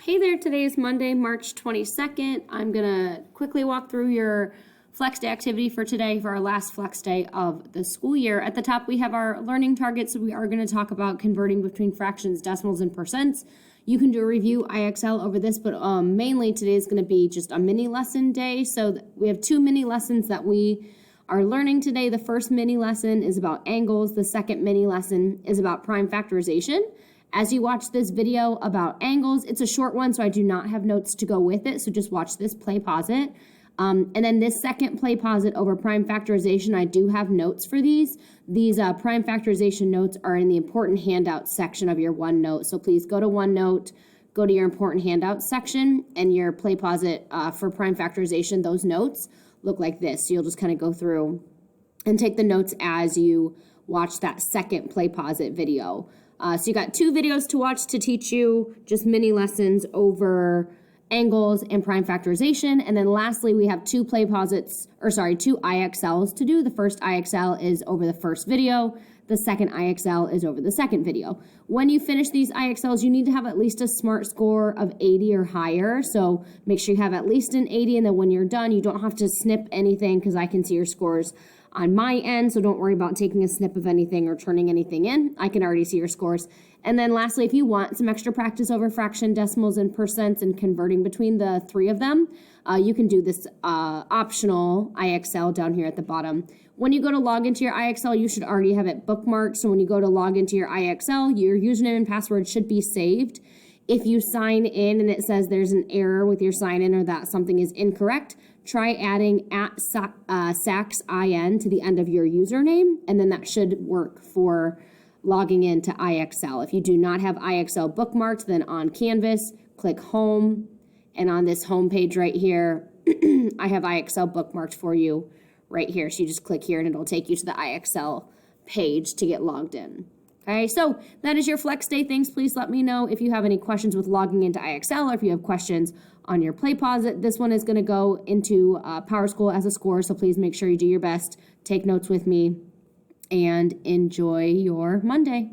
Hey there, today is Monday, March 22nd. I'm going to quickly walk through your flex day activity for today for our last flex day of the school year. At the top, we have our learning targets. So we are going to talk about converting between fractions, decimals, and percents. You can do a review IXL over this, but mainly today is going to be just a mini lesson day. So we have two mini lessons that we are learning today. The first mini lesson is about angles. The second mini lesson is about prime factorization. As you watch this video about angles, it's a short one, so I do not have notes to go with it, so just watch this, play, pause it. And then this second play, pause it over prime factorization, I do have notes for these. These prime factorization notes are in the important handout section of your OneNote, so please go to OneNote, go to your important handout section, and your play, pause it for prime factorization, those notes look like this. So you'll just kind of go through and take the notes as you watch that second play, pause it video. So you got two videos to watch to teach you just mini lessons over angles and prime factorization. And then lastly, we have two IXLs to do. The first IXL is over the first video. The second IXL is over the second video. When you finish these IXLs, you need to have at least a SMART score of 80 or higher. So make sure you have at least an 80, and then when you're done, you don't have to snip anything because I can see your scores on my end, so don't worry about taking a snip of anything or turning anything in. I can already see your scores. And then lastly, if you want some extra practice over fraction, decimals, and percents and converting between the three of them, you can do this optional IXL down here at the bottom. When you go to log into your IXL, you should already have it bookmarked. So when you go to log into your IXL, your username and password should be saved. If you sign in and it says there's an error with your sign in or that something is incorrect, try adding @saxin to the end of your username, and then that should work for logging into IXL. If you do not have IXL bookmarked, then on Canvas, click Home, and on this home page right here, I have IXL bookmarked for you right here. So you just click here and it'll take you to the IXL page to get logged in. Okay, so that is your flex day. Thanks. Please let me know if you have any questions with logging into IXL or if you have questions on your play pause. This one is going to go into PowerSchool as a score, so please make sure you do your best. Take notes with me and enjoy your Monday.